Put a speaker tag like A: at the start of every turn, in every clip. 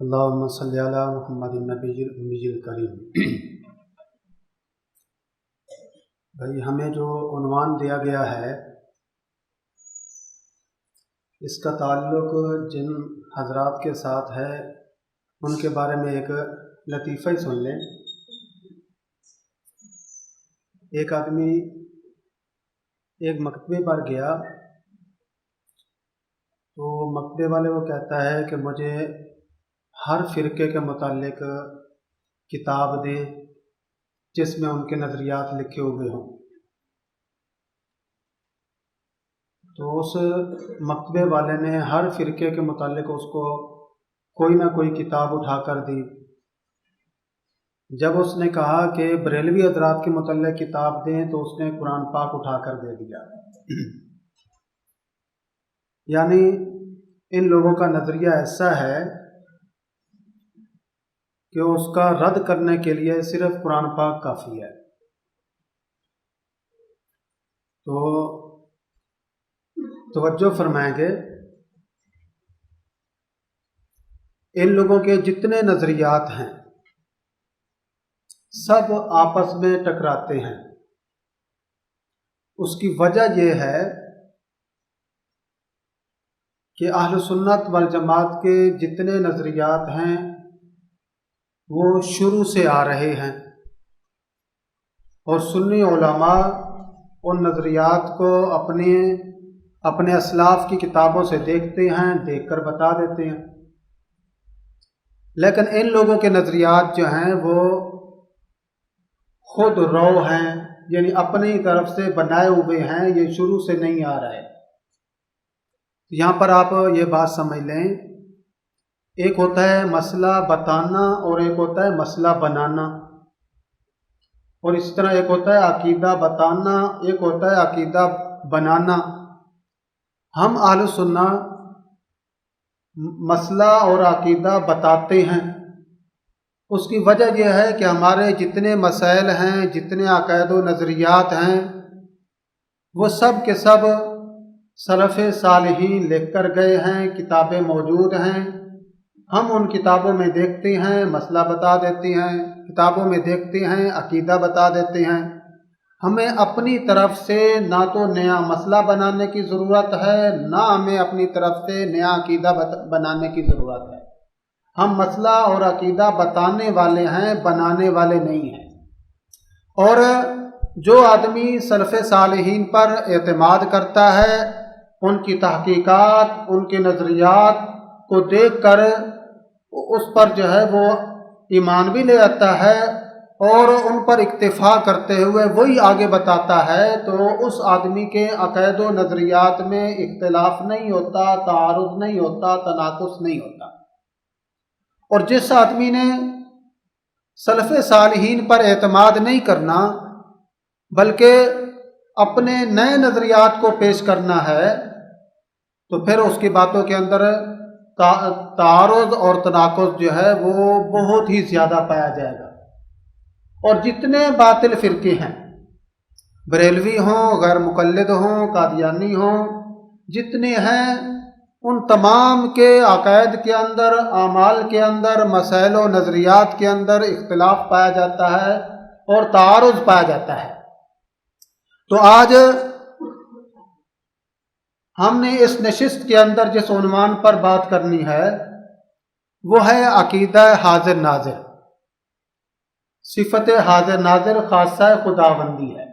A: اللہم صلی علی محمد النبی الأمی الکریم۔ بھائی ہمیں جو عنوان دیا گیا ہے اس کا تعلق جن حضرات کے ساتھ ہے ان کے بارے میں ایک لطیفہ ہی سن لیں۔ ایک آدمی ایک مکتبے پر گیا تو مکتبے والے کو کہتا ہے کہ مجھے ہر فرقے کے متعلق کتاب دے جس میں ان کے نظریات لکھے ہوئے ہوں۔ تو اس مکتبے والے نے ہر فرقے کے متعلق اس کو کوئی نہ کوئی کتاب اٹھا کر دی۔ جب اس نے کہا کہ بریلوی حضرات کے متعلق کتاب دیں تو اس نے قرآن پاک اٹھا کر دے دیا۔ یعنی ان لوگوں کا نظریہ ایسا ہے کہ اس کا رد کرنے کے لیے صرف قرآن پاک کافی ہے۔ تو توجہ فرمائیں گے، ان لوگوں کے جتنے نظریات ہیں سب آپس میں ٹکراتے ہیں۔ اس کی وجہ یہ ہے کہ اہل سنت والجماعت کے جتنے نظریات ہیں وہ شروع سے آ رہے ہیں، اور سنی علماء ان نظریات کو اپنے اسلاف کی کتابوں سے دیکھتے ہیں، دیکھ کر بتا دیتے ہیں۔ لیکن ان لوگوں کے نظریات جو ہیں وہ خود رو ہیں، یعنی اپنی طرف سے بنائے ہوئے ہیں، یہ شروع سے نہیں آ رہے۔ یہاں پر آپ یہ بات سمجھ لیں، ایک ہوتا ہے مسئلہ بتانا اور ایک ہوتا ہے مسئلہ بنانا، اور اس طرح ایک ہوتا ہے عقیدہ بتانا، ایک ہوتا ہے عقیدہ بنانا۔ ہم اہل سنت مسئلہ اور عقیدہ بتاتے ہیں۔ اس کی وجہ یہ ہے کہ ہمارے جتنے مسائل ہیں، جتنے عقائد و نظریات ہیں، وہ سب کے سب سلف صالحین لکھ کر گئے ہیں، کتابیں موجود ہیں۔ ہم ان کتابوں میں دیکھتے ہیں، مسئلہ بتا دیتے ہیں، کتابوں میں دیکھتے ہیں، عقیدہ بتا دیتے ہیں۔ ہمیں اپنی طرف سے نہ تو نیا مسئلہ بنانے کی ضرورت ہے، نہ ہمیں اپنی طرف سے نیا عقیدہ بنانے کی ضرورت ہے۔ ہم مسئلہ اور عقیدہ بتانے والے ہیں، بنانے والے نہیں ہیں۔ اور جو آدمی سلف صالحین پر اعتماد کرتا ہے، ان کی تحقیقات، ان کے نظریات کو دیکھ کر اس پر جو ہے وہ ایمان بھی لے آتا ہے، اور ان پر اکتفا کرتے ہوئے وہی آگے بتاتا ہے، تو اس آدمی کے عقائد و نظریات میں اختلاف نہیں ہوتا، تعارض نہیں ہوتا، تناقض نہیں ہوتا۔ اور جس آدمی نے سلف صالحین پر اعتماد نہیں کرنا بلکہ اپنے نئے نظریات کو پیش کرنا ہے، تو پھر اس کی باتوں کے اندر تعارض اور تناقض جو ہے وہ بہت ہی زیادہ پایا جائے گا۔ اور جتنے باطل فرقے ہیں، بریلوی ہوں، غیر مقلد ہوں، قادیانی ہوں، جتنے ہیں، ان تمام کے عقائد کے اندر، اعمال کے اندر، مسائل و نظریات کے اندر اختلاف پایا جاتا ہے اور تعارض پایا جاتا ہے۔ تو آج ہم نے اس نشست کے اندر جس عنوان پر بات کرنی ہے وہ ہے عقیدہ حاضر ناظر۔ صفت حاضر ناظر خاصہ خداوندی ہے۔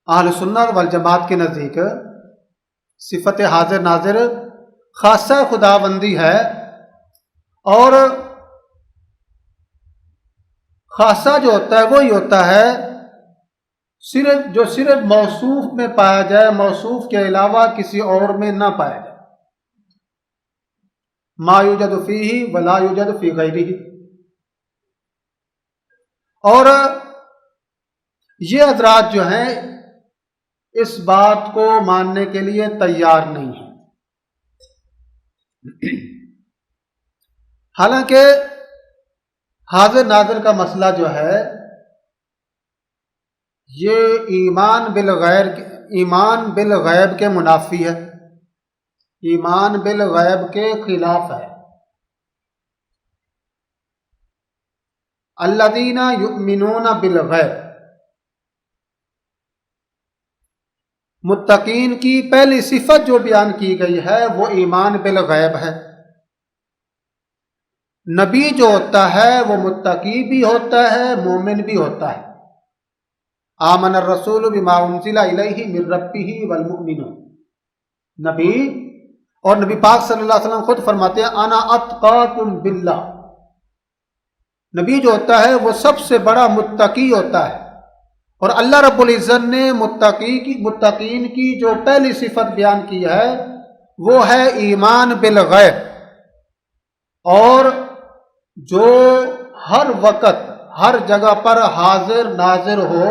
A: اہل سنت والجماعت کے نزدیک صفت حاضر ناظر خاصہ خداوندی ہے، اور خاصہ جو ہوتا ہے وہی ہوتا ہے صرف موصوف میں پایا جائے، موصوف کے علاوہ کسی اور میں نہ پایا جائے۔ ما یوجد فیہ ولا یوجد فی غیرہ۔ اور یہ حضرات جو ہیں اس بات کو ماننے کے لیے تیار نہیں ہیں۔ حالانکہ حاضر ناظر کا مسئلہ جو ہے یہ ایمان بالغیب کے منافی ہے، ایمان بالغیب کے خلاف ہے۔ الذین یؤمنون بالغیب، متقین کی پہلی صفت جو بیان کی گئی ہے وہ ایمان بالغیب ہے۔ نبی جو ہوتا ہے وہ متقی بھی ہوتا ہے، مومن بھی ہوتا ہے۔ آمن الرسول بما انزل الیہ من ربہ والمؤمنون، نبی اور نبی پاک صلی اللہ علیہ وسلم خود فرماتے ہیں انا اتقاکم باللہ، نبی جو ہوتا ہے وہ سب سے بڑا متقی ہوتا ہے۔ اور اللہ رب العزت نے متقین کی جو پہلی صفت بیان کی ہے وہ ہے ایمان بالغیب، اور جو ہر وقت ہر جگہ پر حاضر ناظر ہو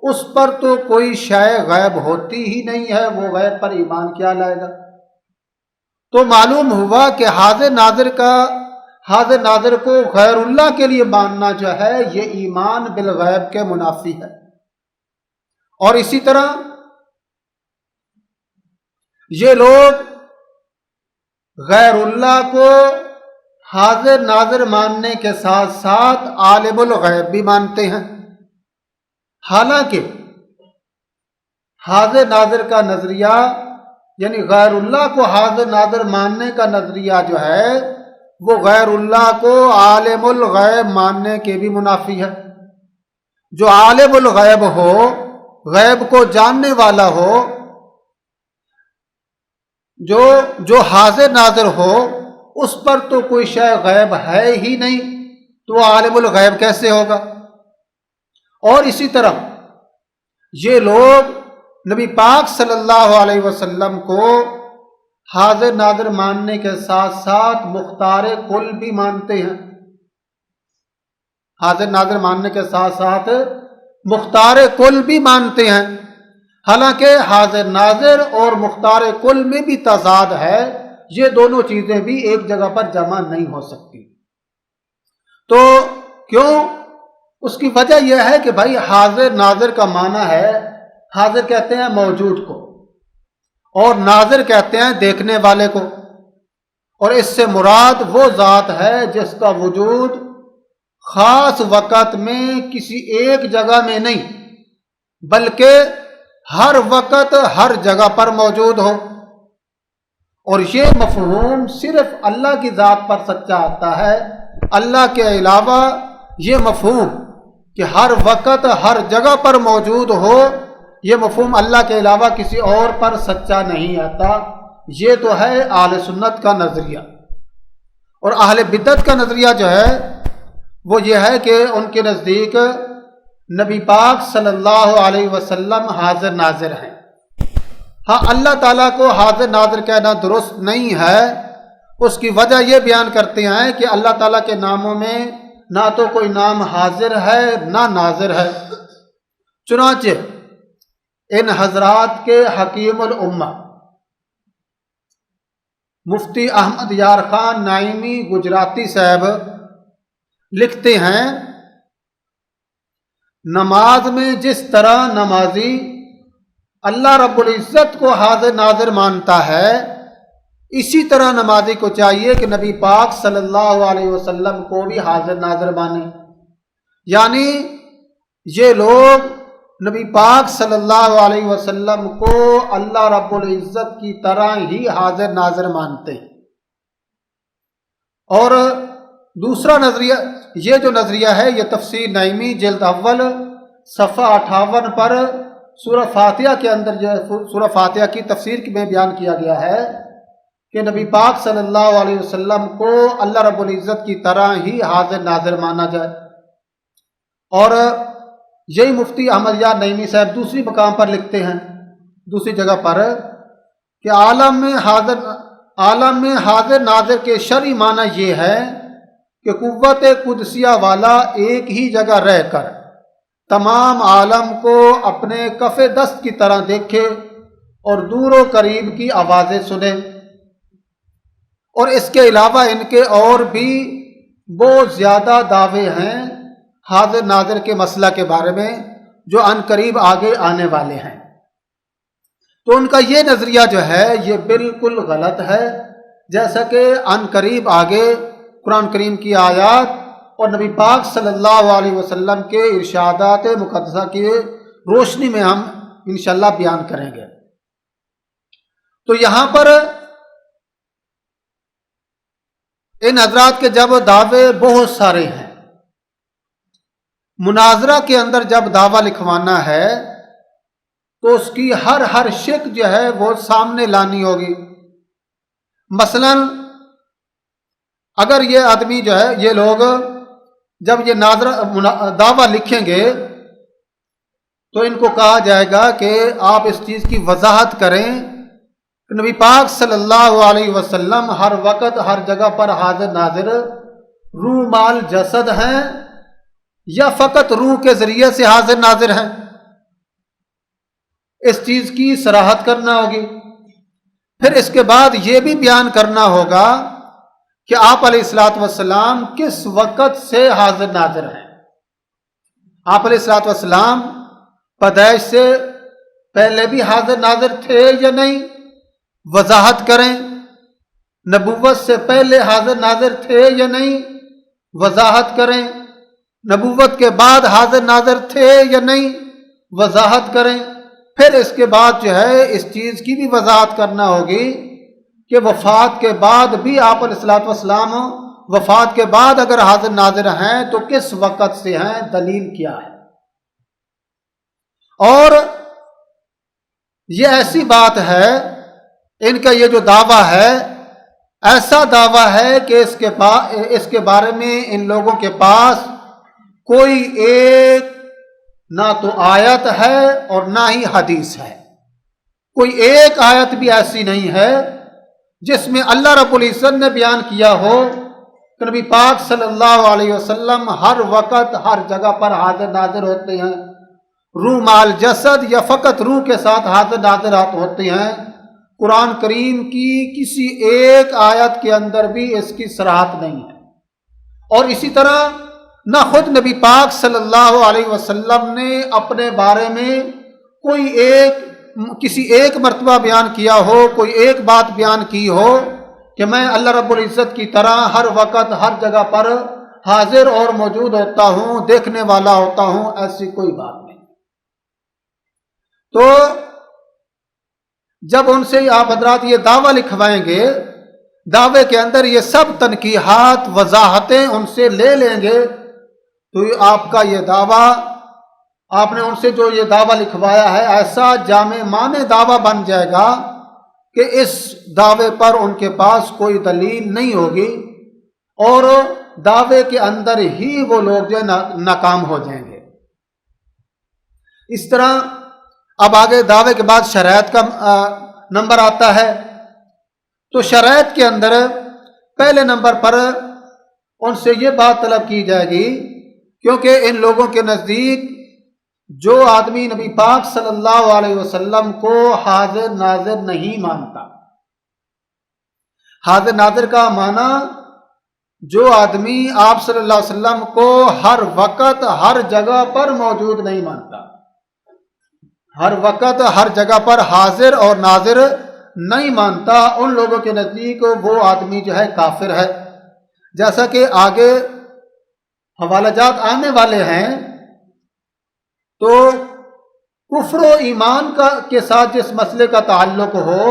A: اس پر تو کوئی شے غیب ہوتی ہی نہیں ہے، وہ غیب پر ایمان کیا لائے گا؟ تو معلوم ہوا کہ حاضر ناظر کو غیر اللہ کے لیے ماننا جو ہے یہ ایمان بالغیب کے منافی ہے۔ اور اسی طرح یہ لوگ غیر اللہ کو حاضر ناظر ماننے کے ساتھ ساتھ عالم الغیب بھی مانتے ہیں، حالانکہ حاضر ناظر کا نظریہ یعنی غیر اللہ کو حاضر ناظر ماننے کا نظریہ جو ہے وہ غیر اللہ کو عالم الغیب ماننے کے بھی منافی ہے۔ جو عالم الغیب ہو، غیب کو جاننے والا ہو، جو حاضر ناظر ہو، اس پر تو کوئی شے غیب ہے ہی نہیں، تو عالم الغیب کیسے ہوگا؟ اور اسی طرح یہ لوگ نبی پاک صلی اللہ علیہ وسلم کو حاضر ناظر ماننے کے ساتھ ساتھ مختار کل بھی مانتے ہیں، حاضر ناظر ماننے کے ساتھ ساتھ مختار کل بھی مانتے ہیں، حالانکہ حاضر ناظر اور مختار کل میں بھی تضاد ہے، یہ دونوں چیزیں بھی ایک جگہ پر جمع نہیں ہو سکتی۔ تو کیوں؟ اس کی وجہ یہ ہے کہ بھائی حاضر ناظر کا معنی ہے، حاضر کہتے ہیں موجود کو اور ناظر کہتے ہیں دیکھنے والے کو، اور اس سے مراد وہ ذات ہے جس کا وجود خاص وقت میں کسی ایک جگہ میں نہیں بلکہ ہر وقت ہر جگہ پر موجود ہو۔ اور یہ مفہوم صرف اللہ کی ذات پر سچا آتا ہے، اللہ کے علاوہ یہ مفہوم کہ ہر وقت ہر جگہ پر موجود ہو، یہ مفہوم اللہ کے علاوہ کسی اور پر سچا نہیں آتا۔ یہ تو ہے اہل سنت کا نظریہ، اور اہل بدعت کا نظریہ جو ہے وہ یہ ہے کہ ان کے نزدیک نبی پاک صلی اللہ علیہ وسلم حاضر ناظر ہیں۔ ہاں، اللہ تعالیٰ کو حاضر ناظر کہنا درست نہیں ہے۔ اس کی وجہ یہ بیان کرتے ہیں کہ اللہ تعالیٰ کے ناموں میں نہ تو کوئی نام حاضر ہے نہ ناظر ہے۔ چنانچہ ان حضرات کے حکیم الامہ مفتی احمد یار خان نعیمی گجراتی صاحب لکھتے ہیں، نماز میں جس طرح نمازی اللہ رب العزت کو حاضر ناظر مانتا ہے، اسی طرح نمازی کو چاہیے کہ نبی پاک صلی اللہ علیہ وسلم کو بھی حاضر ناظر مانے۔ یعنی یہ لوگ نبی پاک صلی اللہ علیہ وسلم کو اللہ رب العزت کی طرح ہی حاضر ناظر مانتے ہیں۔ اور دوسرا نظریہ، یہ جو نظریہ ہے یہ تفسیر نعیمی جلد اول صفحہ 58 پر سورہ فاتحہ کے اندر سورہ فاتحہ کی تفسیر میں بیان کیا گیا ہے کہ نبی پاک صلی اللہ علیہ وسلم کو اللہ رب العزت کی طرح ہی حاضر ناظر مانا جائے۔ اور یہی مفتی احمد یار نعیمی صاحب دوسری مقام پر لکھتے ہیں، دوسری جگہ پر، کہ عالم میں حاضر ناظر کے شرعی معنی یہ ہے کہ قوت قدسیہ والا ایک ہی جگہ رہ کر تمام عالم کو اپنے کف دست کی طرح دیکھے اور دور و قریب کی آوازیں سنے۔ اور اس کے علاوہ ان کے اور بھی بہت زیادہ دعوے ہیں حاضر ناظر کے مسئلہ کے بارے میں جو عن قریب آگے آنے والے ہیں۔ تو ان کا یہ نظریہ جو ہے یہ بالکل غلط ہے، جیسا کہ عن قریب آگے قرآن کریم کی آیات اور نبی پاک صلی اللہ علیہ وسلم کے ارشادات مقدسہ کی روشنی میں ہم انشاءاللہ بیان کریں گے۔ تو یہاں پر ان حضرات کے جب دعوے بہت سارے ہیں، مناظرہ کے اندر جب دعویٰ لکھوانا ہے تو اس کی ہر شک جو ہے وہ سامنے لانی ہوگی۔ مثلا اگر یہ آدمی جو ہے، یہ لوگ جب یہ دعویٰ لکھیں گے تو ان کو کہا جائے گا کہ آپ اس چیز کی وضاحت کریں کہ نبی پاک صلی اللہ علیہ وسلم ہر وقت ہر جگہ پر حاضر ناظر روح مال جسد ہیں یا فقط روح کے ذریعے سے حاضر ناظر ہیں، اس چیز کی صراحت کرنا ہوگی۔ پھر اس کے بعد یہ بھی بیان کرنا ہوگا کہ آپ علیہ الصلوۃ والسلام کس وقت سے حاضر ناظر ہیں۔ آپ علیہ الصلوۃ والسلام پیدائش سے پہلے بھی حاضر ناظر تھے یا نہیں، وضاحت کریں۔ نبوت سے پہلے حاضر ناظر تھے یا نہیں، وضاحت کریں۔ نبوت کے بعد حاضر ناظر تھے یا نہیں، وضاحت کریں۔ پھر اس کے بعد جو ہے اس چیز کی بھی وضاحت کرنا ہوگی کہ وفات کے بعد بھی آپ علیہ الصلوۃ والسلام وفات کے بعد اگر حاضر ناظر ہیں تو کس وقت سے ہیں، دلیل کیا ہے۔ اور یہ ایسی بات ہے، ان کا یہ جو دعویٰ ہے ایسا دعویٰ ہے کہ اس کے بارے میں ان لوگوں کے پاس کوئی ایک نہ تو آیت ہے اور نہ ہی حدیث ہے۔ کوئی ایک آیت بھی ایسی نہیں ہے جس میں اللہ رب العزت نے بیان کیا ہو کہ نبی پاک صلی اللہ علیہ وسلم ہر وقت ہر جگہ پر حاضر ناظر ہوتے ہیں، روح مال جسد یا فقط روح کے ساتھ حاضر ناظر ہوتے ہیں۔ قرآن کریم کی کسی ایک آیت کے اندر بھی اس کی صراحت نہیں ہے۔ اور اسی طرح نہ خود نبی پاک صلی اللہ علیہ وسلم نے اپنے بارے میں کسی ایک مرتبہ بیان کیا ہو، کوئی ایک بات بیان کی ہو کہ میں اللہ رب العزت کی طرح ہر وقت ہر جگہ پر حاضر اور موجود ہوتا ہوں، دیکھنے والا ہوتا ہوں، ایسی کوئی بات نہیں۔ تو جب ان سے آپ حضرات یہ دعویٰ لکھوائیں گے، دعوے کے اندر یہ سب تنقیحات وضاحتیں ان سے لے لیں گے تو آپ کا یہ دعویٰ، آپ نے ان سے جو یہ دعویٰ لکھوایا ہے ایسا جامع مانع دعویٰ بن جائے گا کہ اس دعوے پر ان کے پاس کوئی دلیل نہیں ہوگی اور دعوے کے اندر ہی وہ لوگ جو ناکام ہو جائیں گے۔ اس طرح اب آگے دعوے کے بعد شرائط کا نمبر آتا ہے، تو شرائط کے اندر پہلے نمبر پر ان سے یہ بات طلب کی جائے گی، کیونکہ ان لوگوں کے نزدیک جو آدمی نبی پاک صلی اللہ علیہ وسلم کو حاضر ناظر نہیں مانتا، حاضر ناظر کا معنی جو آدمی آپ صلی اللہ علیہ وسلم کو ہر وقت ہر جگہ پر موجود نہیں مانتا، ہر وقت ہر جگہ پر حاضر اور ناظر نہیں مانتا، ان لوگوں کے نزدیک وہ آدمی جو ہے کافر ہے۔ جیسا کہ آگے حوالہ جات آنے والے ہیں، تو کفر و ایمان کے ساتھ جس مسئلے کا تعلق ہو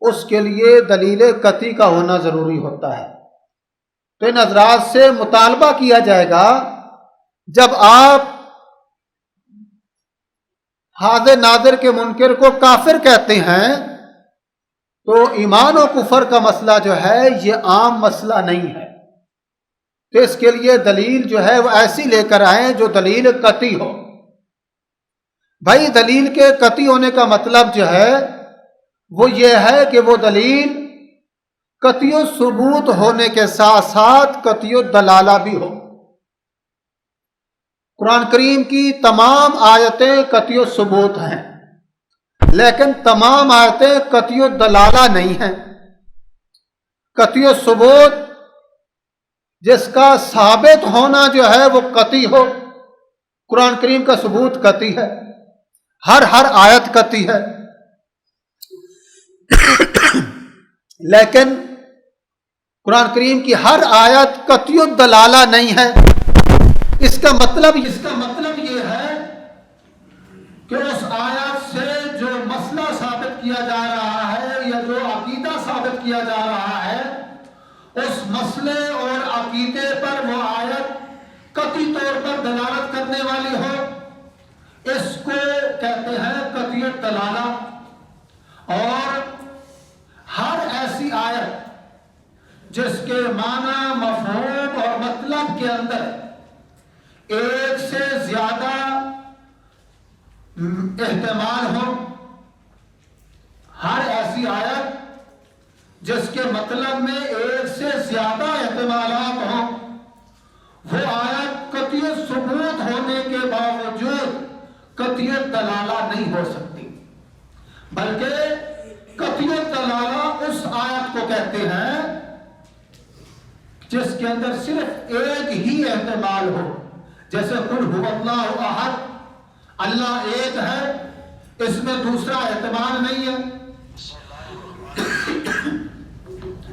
A: اس کے لیے دلیل قطعی کا ہونا ضروری ہوتا ہے۔ تو ان حضرات سے مطالبہ کیا جائے گا، جب آپ حاضر ناظر کے منکر کو کافر کہتے ہیں تو ایمان و کفر کا مسئلہ جو ہے یہ عام مسئلہ نہیں ہے، تو اس کے لیے دلیل جو ہے وہ ایسی لے کر آئیں جو دلیل قطعی ہو۔ بھائی دلیل کے قطعی ہونے کا مطلب جو ہے وہ یہ ہے کہ وہ دلیل قطعی ثبوت ہونے کے ساتھ ساتھ قطعی دلالہ بھی ہو۔ قرآن کریم کی تمام آیتیں قطعی ثبوت ہیں، لیکن تمام آیتیں قطعی دلالہ نہیں ہیں۔ قطعی ثبوت جس کا ثابت ہونا جو ہے وہ قطعی ہو، قرآن کریم کا ثبوت قطعی ہے، ہر آیت قطعی ہے، لیکن قرآن کریم کی ہر آیت قطعی الدلالہ نہیں ہے۔ اس کا مطلب یہ ہے کہ اس آیت سے جو مسئلہ ثابت کیا جا رہا ہے یا جو عقیدہ ثابت کیا جا رہا ہے، اس مسئلے اور عقیدے پر وہ آیت قطعی طور پر دلالت کرنے والی ہو، اس کو کہتے ہیں قطعی الدلالہ۔ اور ہر ایسی آیت جس کے معنی، مفہوم اور مطلب کے اندر ایک سے زیادہ احتمال ہو، ہر ایسی آیت جس کے مطلب میں ایک سے زیادہ احتمالات ہوں، وہ آیت قطعی ثبوت ہونے کے باوجود قطعی دلالہ نہیں ہو سکتی، بلکہ قطعی دلالہ اس آیت کو کہتے ہیں جس کے اندر صرف ایک ہی احتمال ہو، جیسے قل هو اللہ احد، اللہ ایک ہے، اس میں دوسرا احتمال نہیں ہے۔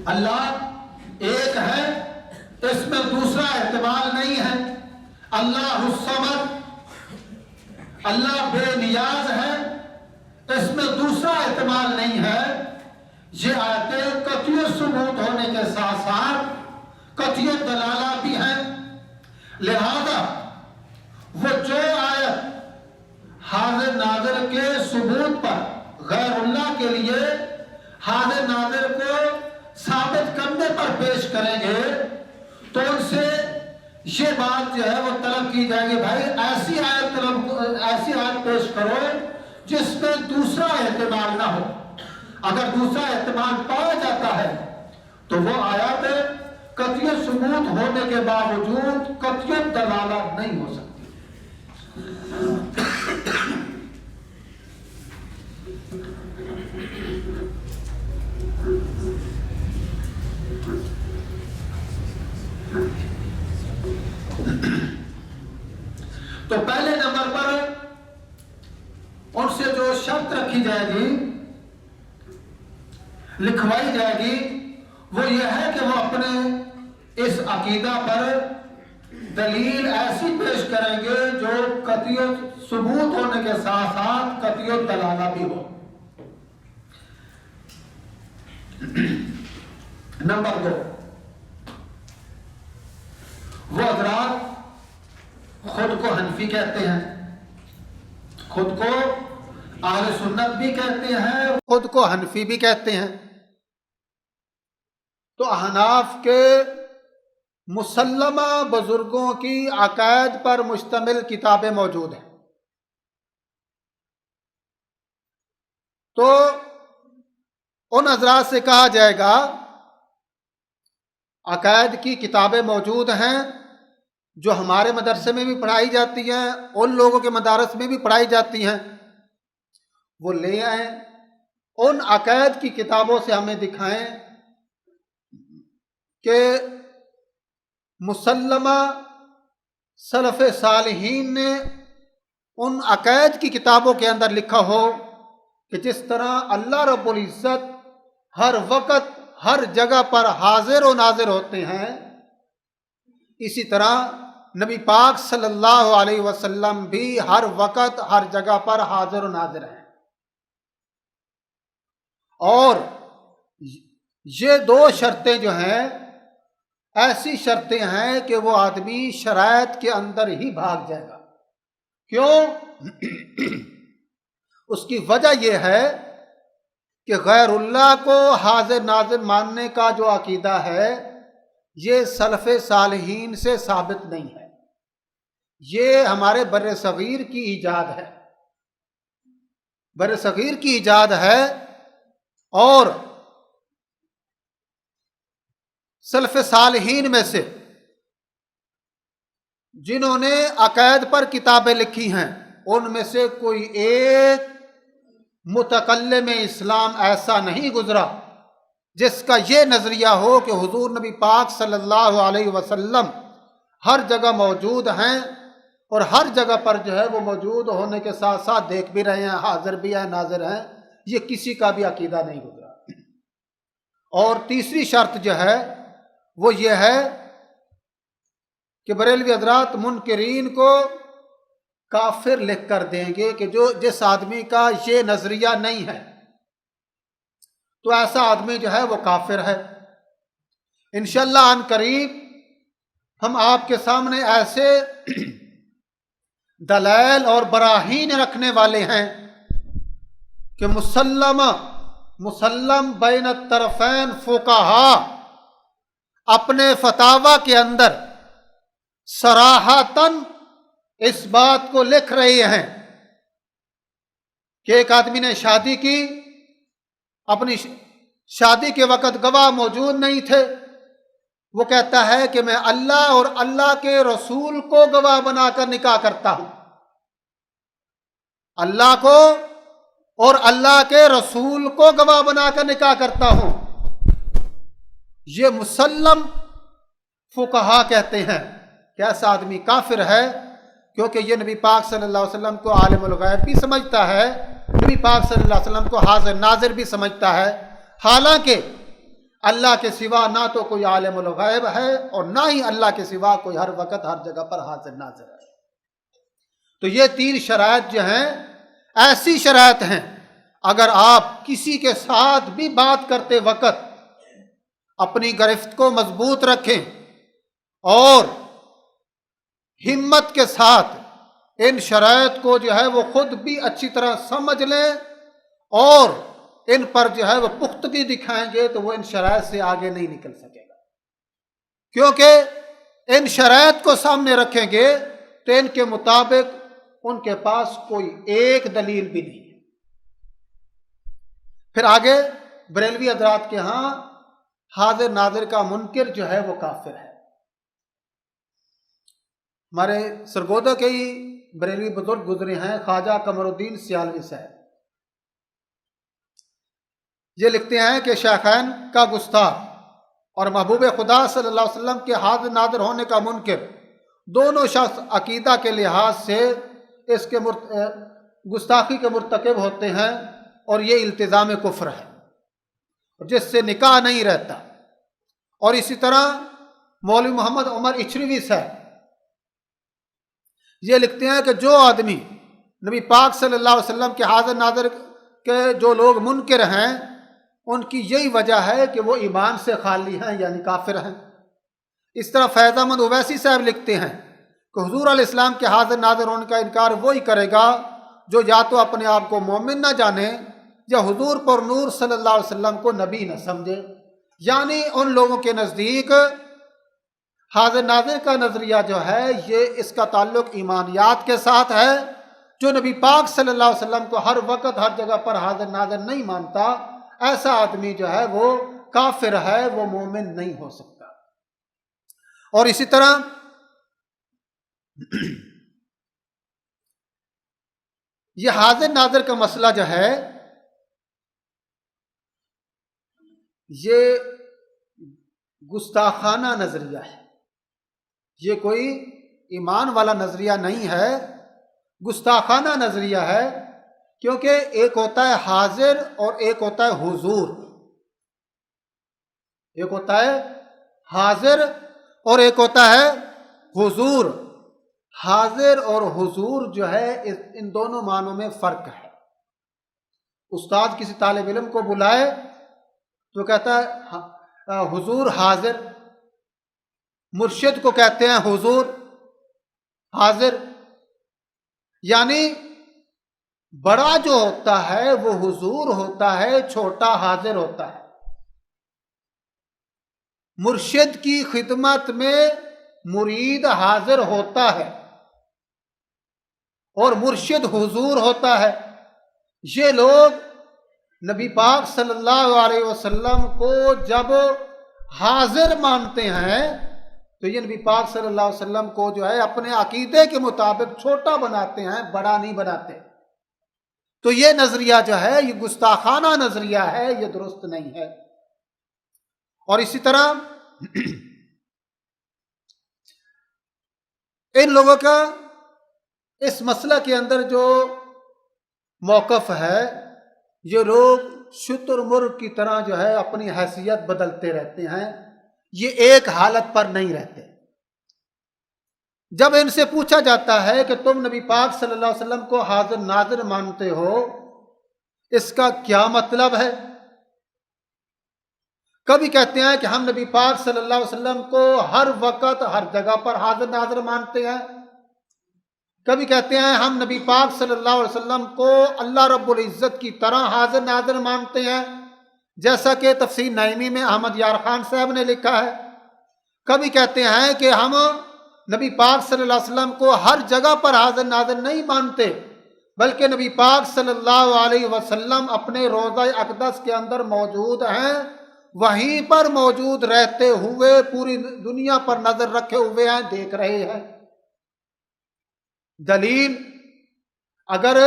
A: اللہ ایک ہے، اس میں دوسرا احتمال نہیں ہے۔ اللہ الصمد، اللہ بے نیاز ہے، اس میں دوسرا احتمال نہیں ہے۔ یہ آیتیں قطعی ثبوت ہونے کے ساتھ ساتھ قطعی دلالہ بھی ہیں، لہذا وہ جو آیت حاضر ناظر کے ثبوت پر غیر اللہ کے لیے حاضر ناظر کو ثابت کرنے پر پیش کریں گے تو ان سے یہ بات جو ہے وہ طلب کی جائے گی، بھائی ایسی آیت پیش کرو جس میں دوسرا احتمال نہ ہو۔ اگر دوسرا احتمال پایا جاتا ہے تو وہ آیات قطعی ثبوت ہونے کے باوجود قطعی دلالہ نہیں ہو سکتی۔ تو پہلے نمبر پر ان سے جو شرط رکھی جائے گی، لکھوائی جائے گی، وہ یہ ہے کہ وہ اپنے اس عقیدہ پر دلیل ایسی پیش کریں گے جو قطعی ثبوت ہونے کے ساتھ ساتھ قطعی دلالہ بھی ہو۔ نمبر 2، وہ حضرات خود کو حنفی کہتے ہیں، خود کو اہل سنت بھی کہتے ہیں، خود کو حنفی بھی کہتے ہیں۔ تو احناف کے مسلمہ بزرگوں کی عقائد پر مشتمل کتابیں موجود ہیں، تو ان حضرات سے کہا جائے گا عقائد کی کتابیں موجود ہیں جو ہمارے مدرسے میں بھی پڑھائی جاتی ہیں، ان لوگوں کے مدارس میں بھی پڑھائی جاتی ہیں، وہ لے آئیں، ان عقائد کی کتابوں سے ہمیں دکھائیں کہ مسلمہ سلف صالحین نے ان عقائد کی کتابوں کے اندر لکھا ہو کہ جس طرح اللہ رب العزت ہر وقت ہر جگہ پر حاضر و ناظر ہوتے ہیں، اسی طرح نبی پاک صلی اللہ علیہ وسلم بھی ہر وقت ہر جگہ پر حاضر و ناظر ہیں۔ اور یہ دو شرطیں جو ہیں ایسی شرطیں ہیں کہ وہ آدمی شرائط کے اندر ہی بھاگ جائے گا۔ کیوں؟ اس کی وجہ یہ ہے کہ غیر اللہ کو حاضر ناظر ماننے کا جو عقیدہ ہے یہ سلف صالحین سے ثابت نہیں ہے، یہ ہمارے بر صغیر کی ایجاد ہے، بر صغیر کی ایجاد ہے۔ اور سلف صالحین میں سے جنہوں نے عقائد پر کتابیں لکھی ہیں ان میں سے کوئی ایک متکلم اسلام ایسا نہیں گزرا جس کا یہ نظریہ ہو کہ حضور نبی پاک صلی اللہ علیہ وسلم ہر جگہ موجود ہیں اور ہر جگہ پر جو ہے وہ موجود ہونے کے ساتھ ساتھ دیکھ بھی رہے ہیں، حاضر بھی ہیں، ناظر ہیں، یہ کسی کا بھی عقیدہ نہیں گزرا۔ اور تیسری شرط جو ہے وہ یہ ہے کہ بریلوی حضرات منکرین کو کافر لکھ کر دیں گے کہ جس آدمی کا یہ نظریہ نہیں ہے تو ایسا آدمی جو ہے وہ کافر ہے۔ انشاءاللہ عن قریب ہم آپ کے سامنے ایسے دلائل اور براہین رکھنے والے ہیں کہ مسلم بین الطرفین فقہا اپنے فتاوی کے اندر صراحتاً اس بات کو لکھ رہے ہیں کہ ایک آدمی نے شادی کی، اپنی شادی کے وقت گواہ موجود نہیں تھے، وہ کہتا ہے کہ میں اللہ اور اللہ کے رسول کو گواہ بنا کر نکاح کرتا ہوں، اللہ کو اور اللہ کے رسول کو گواہ بنا کر نکاح کرتا ہوں۔ یہ مسلم فقہا کہتے ہیں کہ ایسا آدمی کافر ہے، کیونکہ یہ نبی پاک صلی اللہ علیہ وسلم کو عالم الغیب بھی سمجھتا ہے، نبی پاک صلی اللہ علیہ وسلم کو حاضر ناظر بھی سمجھتا ہے، حالانکہ اللہ کے سوا نہ تو کوئی عالم الغیب ہے اور نہ ہی اللہ کے سوا کوئی ہر وقت ہر جگہ پر حاضر ناظر ہے۔ تو یہ تین شرائط جو ہیں ایسی شرائط ہیں، اگر آپ کسی کے ساتھ بھی بات کرتے وقت اپنی گرفت کو مضبوط رکھیں اور ہمت کے ساتھ ان شرائط کو جو ہے وہ خود بھی اچھی طرح سمجھ لیں اور ان پر جو ہے وہ پختگی دکھائیں گے تو وہ ان شرائط سے آگے نہیں نکل سکے گا، کیونکہ ان شرائط کو سامنے رکھیں گے تو ان کے مطابق ان کے پاس کوئی ایک دلیل بھی نہیں ہے۔ پھر آگے بریلوی حضرات کے ہاں حاضر ناظر کا منکر جو ہے وہ کافر ہے۔ ہمارے سرگودا کے ہی بریلوی بزرگ گزرے ہیں خواجہ قمر الدین سیالوی صاحب، یہ لکھتے ہیں کہ شیخین کا گستاخ اور محبوب خدا صلی اللہ علیہ وسلم کے حاضر ناظر ہونے کا منکر دونوں شخص عقیدہ کے لحاظ سے اس کے گستاخی کے مرتکب ہوتے ہیں اور یہ التزام کفر ہے جس سے نکاح نہیں رہتا۔ اور اسی طرح مولوی محمد عمر اچھروی صاحب یہ لکھتے ہیں کہ جو آدمی نبی پاک صلی اللہ علیہ وسلم کے حاضر ناظر کے جو لوگ منکر ہیں ان کی یہی وجہ ہے کہ وہ ایمان سے خالی ہیں، یعنی کافر ہیں۔ اس طرح فیض احمد اویسی صاحب لکھتے ہیں کہ حضور علیہ السلام کے حاضر ناظر ہونے کا انکار وہی کرے گا جو یا تو اپنے آپ کو مومن نہ جانے یا حضور پر نور صلی اللہ علیہ وسلم کو نبی نہ سمجھے، یعنی ان لوگوں کے نزدیک حاضر ناظر کا نظریہ جو ہے یہ اس کا تعلق ایمانیات کے ساتھ ہے۔ جو نبی پاک صلی اللہ علیہ وسلم کو ہر وقت ہر جگہ پر حاضر ناظر نہیں مانتا، ایسا آدمی جو ہے وہ کافر ہے، وہ مومن نہیں ہو سکتا۔ اور اسی طرح یہ حاضر ناظر کا مسئلہ جو ہے یہ گستاخانہ نظریہ ہے، یہ کوئی ایمان والا نظریہ نہیں ہے، گستاخانہ نظریہ ہے، کیونکہ ایک ہوتا ہے حاضر اور ایک ہوتا ہے حضور، ایک ہوتا ہے حاضر اور ایک ہوتا ہے حضور۔ حاضر اور حضور جو ہے ان دونوں معنوں میں فرق ہے۔ استاد کسی طالب علم کو بلائے تو کہتا ہے حضور حاضر، مرشد کو کہتے ہیں حضور حاضر، یعنی بڑا جو ہوتا ہے وہ حضور ہوتا ہے، چھوٹا حاضر ہوتا ہے۔ مرشد کی خدمت میں مرید حاضر ہوتا ہے اور مرشد حضور ہوتا ہے۔ یہ لوگ نبی پاک صلی اللہ علیہ وسلم کو جب حاضر مانتے ہیں تو یہ نبی پاک صلی اللہ علیہ وسلم کو جو ہے اپنے عقیدے کے مطابق چھوٹا بناتے ہیں، بڑا نہیں بناتے۔ تو یہ نظریہ جو ہے یہ گستاخانہ نظریہ ہے، یہ درست نہیں ہے۔ اور اسی طرح ان لوگوں کا اس مسئلہ کے اندر جو موقف ہے، یہ لوگ شتر مرغ کی طرح جو ہے اپنی حیثیت بدلتے رہتے ہیں، یہ ایک حالت پر نہیں رہتے۔ جب ان سے پوچھا جاتا ہے کہ تم نبی پاک صلی اللہ علیہ وسلم کو حاضر ناظر مانتے ہو، اس کا کیا مطلب ہے؟ کبھی کہتے ہیں کہ ہم نبی پاک صلی اللہ علیہ وسلم کو ہر وقت ہر جگہ پر حاضر ناظر مانتے ہیں۔ کبھی کہتے ہیں ہم نبی پاک صلی اللہ علیہ وسلم کو اللہ رب العزت کی طرح حاضر ناظر مانتے ہیں، جیسا کہ تفسیر نعیمی میں احمد یار خان صاحب نے لکھا ہے۔ کبھی کہتے ہیں کہ ہم نبی پاک صلی اللہ علیہ وسلم کو ہر جگہ پر حاضر ناظر نہیں مانتے، بلکہ نبی پاک صلی اللہ علیہ وسلم اپنے روضہ اقدس کے اندر موجود ہیں، وہیں پر موجود رہتے ہوئے پوری دنیا پر نظر رکھے ہوئے ہیں، دیکھ رہے ہیں۔ دلیل، اگر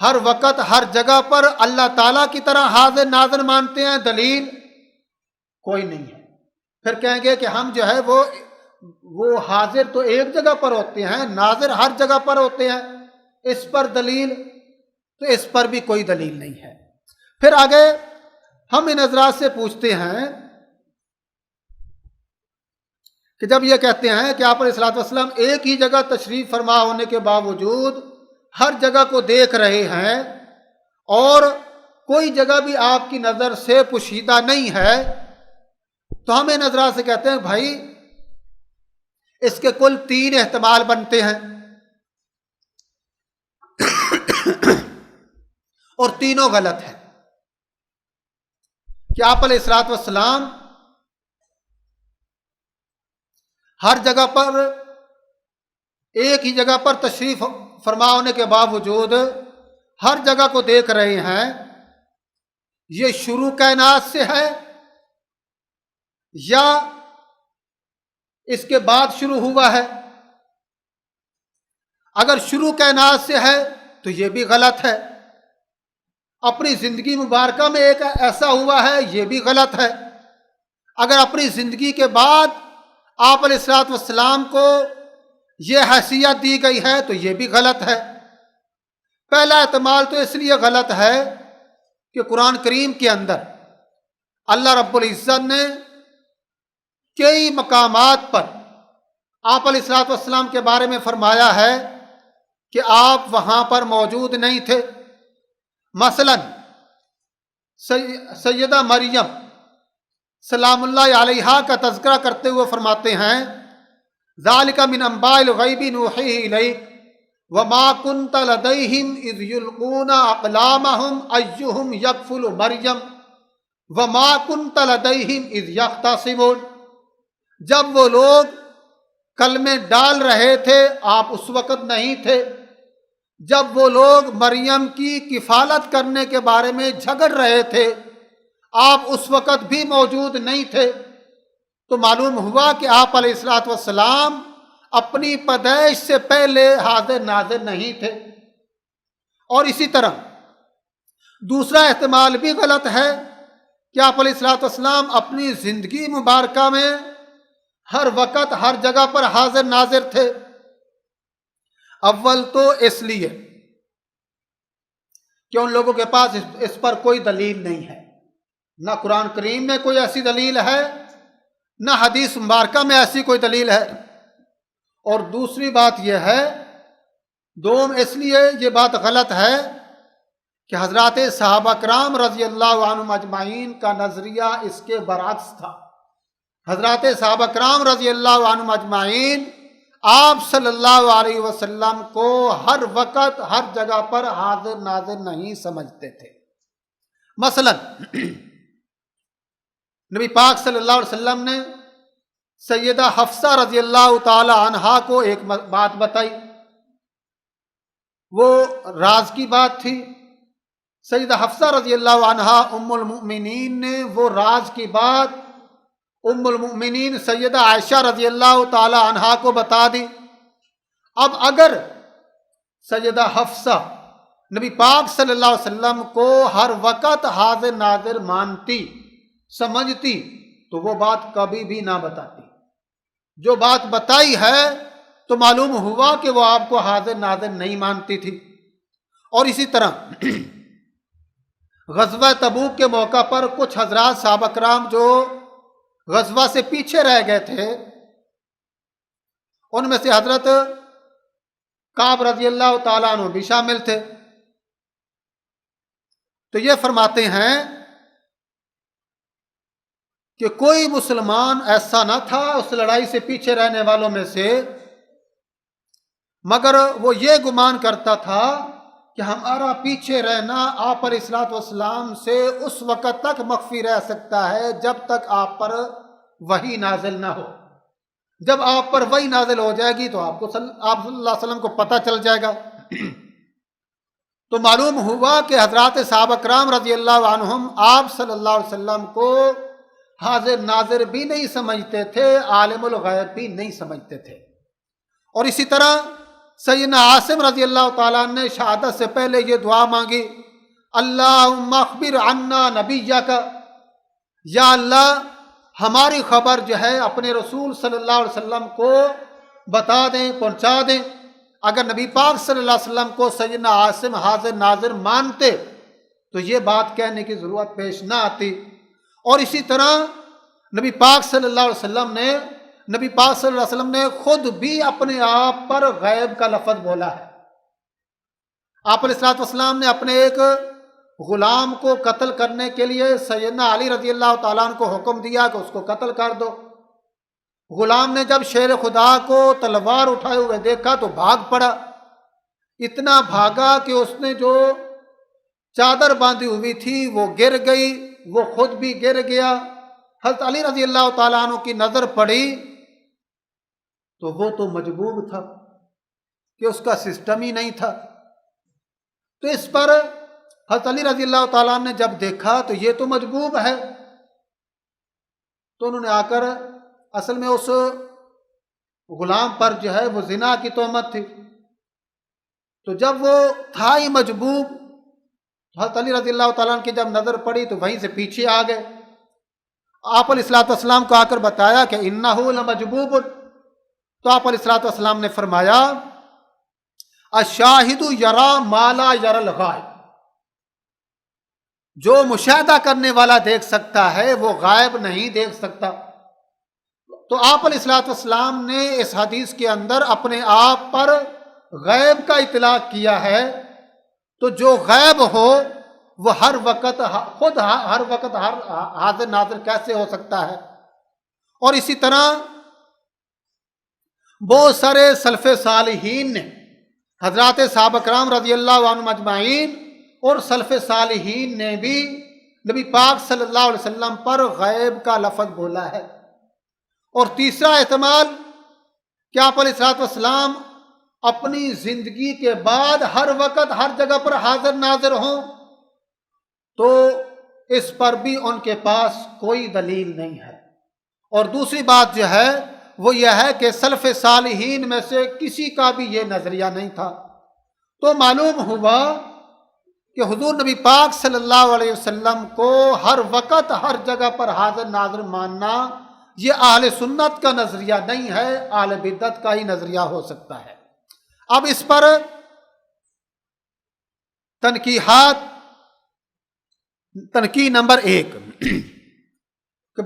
A: ہر وقت ہر جگہ پر اللہ تعالیٰ کی طرح حاضر ناظر مانتے ہیں، دلیل کوئی نہیں ہے۔ پھر کہیں گے کہ ہم جو ہے وہ حاضر تو ایک جگہ پر ہوتے ہیں، ناظر ہر جگہ پر ہوتے ہیں، اس پر دلیل؟ تو اس پر بھی کوئی دلیل نہیں ہے۔ پھر آگے ہم ان حضرات سے پوچھتے ہیں کہ جب یہ کہتے ہیں کہ آپ علیہ الصلوۃ والسلام ایک ہی جگہ تشریف فرما ہونے کے باوجود ہر جگہ کو دیکھ رہے ہیں اور کوئی جگہ بھی آپ کی نظر سے پوشیدہ نہیں ہے، تو ہم ان حضرات سے کہتے ہیں بھائی اس کے کل 3 احتمال بنتے ہیں اور تینوں غلط ہیں۔ کہ آپ علیہ الصلوۃ والسلام ہر جگہ پر ایک ہی جگہ پر تشریف فرما ہونے کے باوجود ہر جگہ کو دیکھ رہے ہیں، یہ شروع کائنات سے ہے یا اس کے بعد شروع ہوا ہے؟ اگر شروع کائنات سے ہے تو یہ بھی غلط ہے۔ اپنی زندگی مبارکہ میں ایک ایسا ہوا ہے، یہ بھی غلط ہے۔ اگر اپنی زندگی کے بعد آپ علیہ الصلوۃ والسلام کو یہ حیثیت دی گئی ہے تو یہ بھی غلط ہے۔ پہلا احتمال تو اس لیے غلط ہے کہ قرآن کریم کے اندر اللہ رب العزت نے کئی مقامات پر آپ علیہ الصلوۃ والسلام کے بارے میں فرمایا ہے کہ آپ وہاں پر موجود نہیں تھے۔ مثلا سیدہ مریم سلام اللہ علیہا کا تذکرہ کرتے ہوئے فرماتے ہیں ذالک من انباء الغیب نوحیہ الیک وما کنت لدیہم اذ یلقون اقلامہم ایہم یکفل مریم وما کنت لدیہم اذ یختصمون۔ جب وہ لوگ کلمے ڈال رہے تھے آپ اس وقت نہیں تھے، جب وہ لوگ مریم کی کفالت کرنے کے بارے میں جھگڑ رہے تھے آپ اس وقت بھی موجود نہیں تھے۔ تو معلوم ہوا کہ آپ علیہ الصلوۃ والسلام اپنی پیدائش سے پہلے حاضر ناظر نہیں تھے۔ اور اسی طرح دوسرا احتمال بھی غلط ہے کہ آپ علیہ الصلوۃ والسلام اپنی زندگی مبارکہ میں ہر وقت ہر جگہ پر حاضر ناظر تھے۔ اول تو اس لیے کہ ان لوگوں کے پاس اس پر کوئی دلیل نہیں ہے، نہ قرآن کریم میں کوئی ایسی دلیل ہے نہ حدیث مبارکہ میں ایسی کوئی دلیل ہے۔ اور دوسری بات یہ ہے، دوم اس لیے یہ بات غلط ہے کہ حضرات صحابہ کرام رضی اللہ عنہم اجمعین کا نظریہ اس کے برعکس تھا۔ حضرات صحابہ کرام رضی اللہ عنہم اجمعین آپ صلی اللہ علیہ وسلم کو ہر وقت ہر جگہ پر حاضر ناظر نہیں سمجھتے تھے۔ مثلا نبی پاک صلی اللہ علیہ وسلم نے سیدہ حفصہ رضی اللہ تعالی عنہا کو ایک بات بتائی، وہ راز کی بات تھی۔ سیدہ حفصہ رضی اللہ عنہا ام المؤمنین نے وہ راز کی بات ام المؤمنین سیدہ عائشہ رضی اللہ تعالی عنہا کو بتا دی۔ اب اگر سیدہ حفصہ نبی پاک صلی اللہ علیہ وسلم کو ہر وقت حاضر ناظر مانتی سمجھتی تو وہ بات کبھی بھی نہ بتاتی۔ جو بات بتائی ہے تو معلوم ہوا کہ وہ آپ کو حاضر ناظر نہیں مانتی تھی۔ اور اسی طرح غزوہ تبوک کے موقع پر کچھ حضرات صحابہ کرام جو غزوہ سے پیچھے رہ گئے تھے، ان میں سے حضرت کعب رضی اللہ تعالیٰ عنہ بھی شامل تھے۔ تو یہ فرماتے ہیں کہ کوئی مسلمان ایسا نہ تھا اس لڑائی سے پیچھے رہنے والوں میں سے مگر وہ یہ گمان کرتا تھا کہ ہمارا پیچھے رہنا آپ علیہ الصلوۃ والسلام سے اس وقت تک مخفی رہ سکتا ہے جب تک آپ پر وحی نازل نہ ہو۔ جب آپ پر وحی نازل ہو جائے گی تو آپ صلی اللہ علیہ وسلم کو پتہ چل جائے گا۔ تو معلوم ہوا کہ حضرات صحابہ کرام رضی اللہ عنہم آپ صلی اللہ علیہ وسلم کو حاضر ناظر بھی نہیں سمجھتے تھے، عالم الغیب بھی نہیں سمجھتے تھے۔ اور اسی طرح سیدنا عاصم رضی اللہ تعالیٰ نے شہادت سے پہلے یہ دعا مانگی، اللہم اخبر عنا نبیک، یا اللہ ہماری خبر جو ہے اپنے رسول صلی اللہ علیہ وسلم کو بتا دیں، پہنچا دیں۔ اگر نبی پاک صلی اللہ علیہ وسلم کو سیدنا عاصم حاضر ناظر مانتے تو یہ بات کہنے کی ضرورت پیش نہ آتی۔ اور اسی طرح نبی پاک صلی اللہ علیہ وسلم نے خود بھی اپنے آپ پر غیب کا لفظ بولا ہے۔ آپ علیہ الصلوۃ والسلام نے اپنے ایک غلام کو قتل کرنے کے لیے سیدنا علی رضی اللہ تعالیٰ عنہ کو حکم دیا کہ اس کو قتل کر دو۔ غلام نے جب شیر خدا کو تلوار اٹھائے ہوئے دیکھا تو بھاگ پڑا، اتنا بھاگا کہ اس نے جو چادر باندھی ہوئی تھی وہ گر گئی، وہ خود بھی گر گیا۔ حضرت علی رضی اللہ تعالیٰ عنہ کی نظر پڑی تو وہ تو مجبور تھا کہ اس کا سسٹم ہی نہیں تھا۔ تو اس پر حضرت علی رضی اللہ تعالیٰ عنہ نے جب دیکھا تو یہ تو مجبور ہے، تو انہوں نے آ کر، اصل میں اس غلام پر جو ہے وہ زنا کی تہمت تھی، تو جب وہ تھا ہی مجبور، حضرت علی رضی اللہ تعالیٰ عنہ کی جب نظر پڑی تو وہیں سے پیچھے آ گئے۔ آپ علیہ الصلوۃ والسلام کو آ کر بتایا کہ انہ لمجبوب، تو آپ علیہ الصلوۃ والسلام نے فرمایا الشاہد یرا ما لا یرا الغائب، جو مشاہدہ کرنے والا دیکھ سکتا ہے وہ غائب نہیں دیکھ سکتا۔ تو آپ علیہ الصلوۃ والسلام نے اس حدیث کے اندر اپنے آپ پر غیب کا اطلاق کیا ہے، تو جو غیب ہو وہ ہر وقت حاضر ناظر کیسے ہو سکتا ہے؟ اور اسی طرح بہت سارے سلف صالحین نے، حضرات صحابہ کرام رضی اللہ عنہم اجمعین اور سلف صالحین نے بھی نبی پاک صلی اللہ علیہ وسلم پر غیب کا لفظ بولا ہے۔ اور تیسرا احتمال کہ آپ علیہ الصلوۃ والسلام اپنی زندگی کے بعد ہر وقت ہر جگہ پر حاضر ناظر ہوں، تو اس پر بھی ان کے پاس کوئی دلیل نہیں ہے۔ اور دوسری بات جو ہے وہ یہ ہے کہ سلف صالحین میں سے کسی کا بھی یہ نظریہ نہیں تھا۔ تو معلوم ہوا کہ حضور نبی پاک صلی اللہ علیہ وسلم کو ہر وقت ہر جگہ پر حاضر ناظر ماننا یہ اہل سنت کا نظریہ نہیں ہے، اہل بدعت کا ہی نظریہ ہو سکتا ہے۔ اب اس پر تنقید نمبر 1 کہ